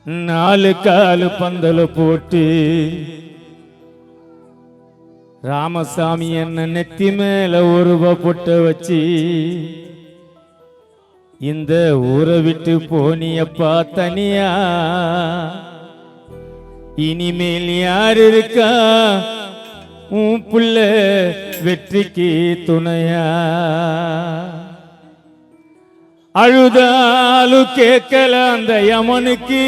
நாலு காலு பந்தல போட்டு ராமசாமி என்ன நெத்தி மேல ஒரு ரூபா பொட்ட வச்சு இந்த ஊரை விட்டு போனியப்பா தனியா. இனிமேல் யார் இருக்கா உன் புள்ள வெற்றிக்கு துணையா? அழுதாலு கேட்கல அந்த யமனுக்கு,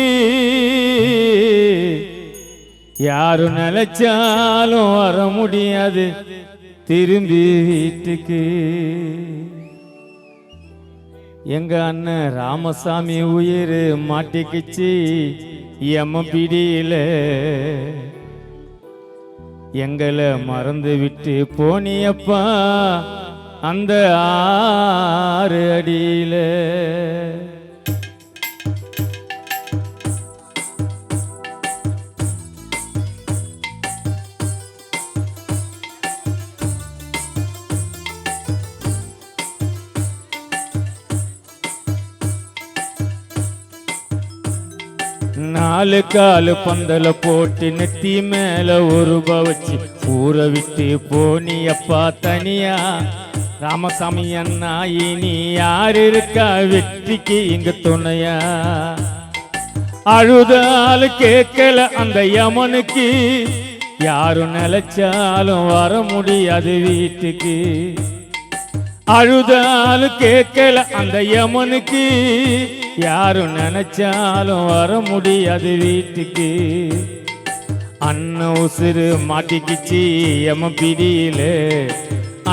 யாரு நினைச்சாலும் வர முடியாது திரும்பி வீட்டுக்கு. எங்க அண்ணன் ராமசாமி உயிர் மாட்டிக்கிச்சு யம பிடியில. எங்களை மறந்து விட்டு போனியப்பா அந்த 6 அடியில. நாலு காலு பந்தல போட்டு நெத்தி மேல ஒரு ரூபா வச்சு ஊரை விட்டு போனியப்பா தனியா. ராமசாமி அண்ணா இனி யார் இருக்கா வெற்றிக்கு இங்க துணையா? அழுதாலு கேட்கல அந்த யமனுக்கு, யாரும் நினைச்சாலும் வர முடியாது வீட்டுக்கு. அழுதாலு கேட்கல அந்த யமனுக்கு, யாரும் நினைச்சாலும் வர முடியாது வீட்டுக்கு. அண்ணன் உசுறு மாட்டிக்கிச்சு யம பிடியில.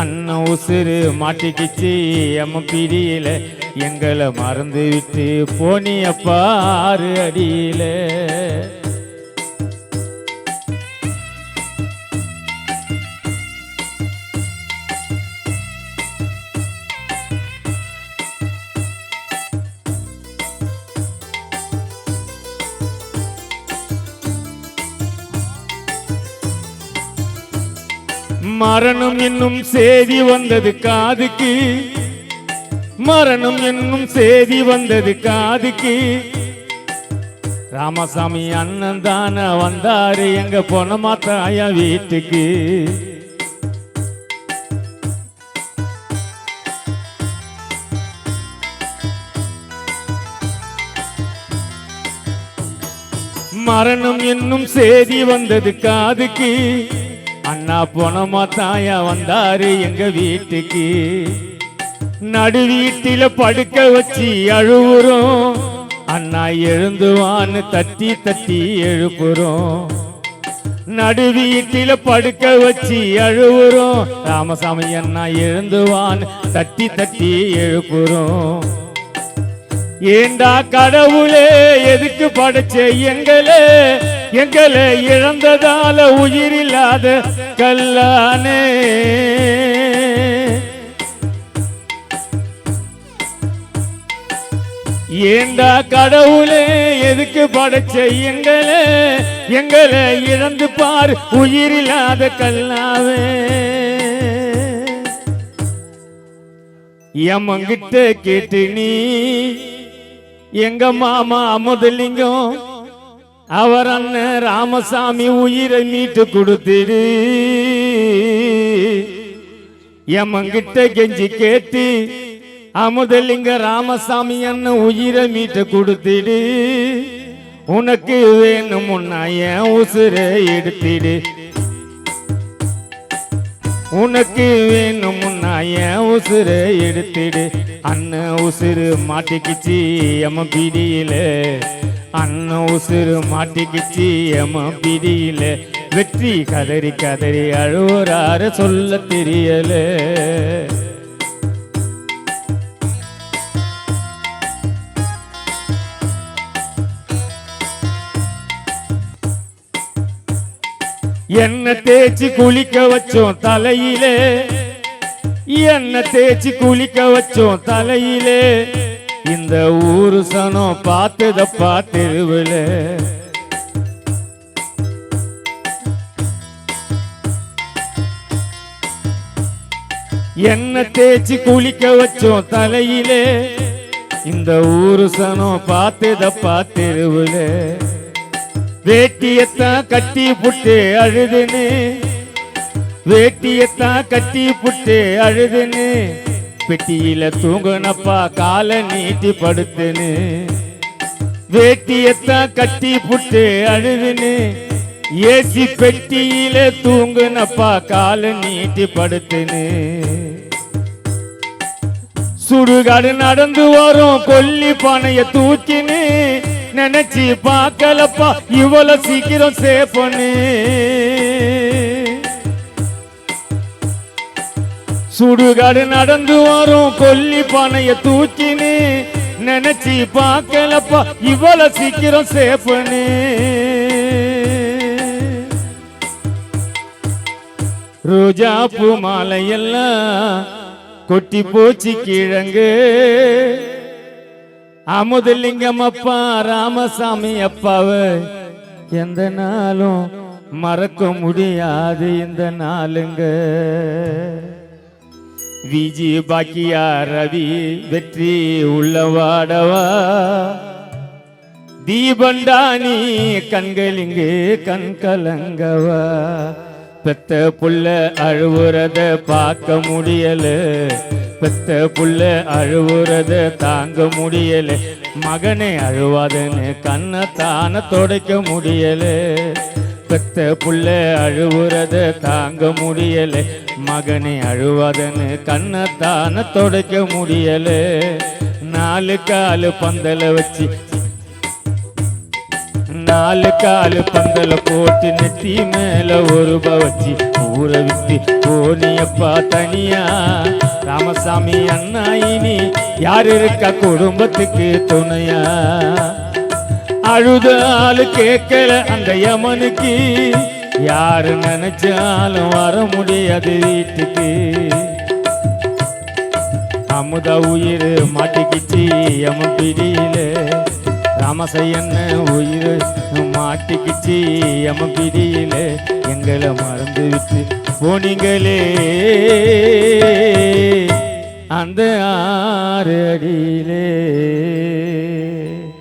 அண்ணன் உசுறு மாட்டிக்கிச்சு யம பிடியில. எங்களை மறந்து விட்டு போனியப்பா 6 அடியில. மரணம் என்னும் செய்தி வந்தது காதுக்கு, மரணம் என்னும் செய்தி வந்தது காதுக்கு. ராமசாமி அண்ணன் தான வந்தாரு எங்க பொனமாத்தாய வீட்டுக்கு. மரணம் என்னும் செய்தி வந்தது காதுக்கு, அண்ணா போனமா தாயா வந்தாரு எங்க வீட்டுக்கு. நடு வீட்டில படுக்க வச்சு அழுவுறோம், அண்ணா எழுந்துவான்னு தட்டி தட்டி எழுப்புறோம். நடு வீட்டில படுக்க வச்சு அழுவுறோம், ராமசாமி அண்ணா எழுந்துவான்னு தட்டி தட்டி எழுப்புறோம். ஏண்டா கடவுளே எதுக்கு படைச்ச எங்களே, எங்களை இழந்ததால உயிரில்லாத கல்லானே. ஏண்டா கடவுளே எதுக்கு படைச்ச எங்களே, எங்களை இழந்து பார் உயிரில்லாத கல்லாவே. யமங்கிட்ட கேட்டு நீ எங்க மாமா அமுதலிங்கம் அவர் அண்ணன் ராமசாமி உயிரை மீட்டு கொடுத்திடு. யமங்கிட்ட கெஞ்சி கேட்டு அமுதலிங்க ராமசாமி அண்ணன் உயிரை மீட்டு கொடுத்திடு. உனக்கு வேணுமுன்னா என் உசுரை எடுத்திடு. உனக்கு வேணுமுன்னா என் உசுரை எடுத்திடு. அண்ணன் உசுறு மாட்டிக்கிச்சு யம பிடியில. அண்ணன் உசுறு மாட்டிக்கிச்சு யம பிடியில. வெற்றி கதறி கதறி அழுவுறாரு சொல்ல தெரியல. என்ன தேய்ச்சி குளிக்க வச்சோம் தலையிலே, என்ன தேய்ச்சி குளிக்க வச்சோம் தலையிலே. இந்த ஊரு சனம் பார்த்ததப்பா தெருவில். என்ன தேய்ச்சி குளிக்க வச்சோம் தலையிலே, இந்த ஊரு சனம் பார்த்ததப்பா தெருவுல வேட்டியத்தான் கட்டி புட்டு அழுதுன்னு வேட்டியத்தான் கட்டி புட்டு அழுதுன்னு பெட்டியில தூங்குனப்பா காலை நீட்டி படுத்துன்னு வேட்டியத்தான் கட்டி புட்டு அழுதுன்னு ஏசி பெட்டியில தூங்குனப்பா காலை நீட்டி படுத்துன்னு சுடுகாடு நடந்து வரும் கொல்லி பானைய தூக்கின்னு நினைச்சு பார்க்கலப்பா இவ்வளவு சீக்கிரம் சேப்பனு சுடுகாடு நடந்து வரும் கொல்லி பானைய தூக்கின்னு நினைச்சு பார்க்கலப்பா இவ்வளவு சீக்கிரம் சேப்பனு ரோஜா பூ மாலையெல்லாம் கொட்டி போச்சு கிழங்கு அமுதலிங்கம் அப்பா ராமசாமி அப்பாவை எந்த நாளும் மறக்க முடியாது இந்த நாளுங்க விஜி பாக்கியா ரவி வெற்றி உள்ளவாடவா தீபண்டானி கண்களிங்கு கண் கலங்கவா பெத்த புள்ள அழுவுறத பார்க்க முடியல பெத்த புள்ள அழுவுறத தாங்க முடியல மகனை அழுவாதன்னு கண்ணை தான துடைக்க முடியல பெத்த புள்ள அழுவுறத தாங்க முடியல மகனை அழுவாதன்னு கண்ணை தான துடைக்க முடியல 4 காலு பந்தல வச்சு 4 காலு பந்தல போட்டு நெத்தி மேல ஒரு ரூபா வச்சு ஊரை விட்டு போனியப்பா தனியா ராமசாமி அண்ணா இனி யார் இருக்கா குடும்பத்துக்கு துணையா அழுத ஆளு கேட்கல அந்த யமனுக்கு யாரு நினைச்சாலும் வர முடியாது வீட்டுக்கு அமுதா உயிர் மாட்டிக்கிச்சு யமன் பிடியில ராமசையன்ன உயிர் மாட்டிக்கிச்சு யமன் பிடியில எங்களை மறந்து விட்டு போனீங்களே அந்த 6 அடியிலே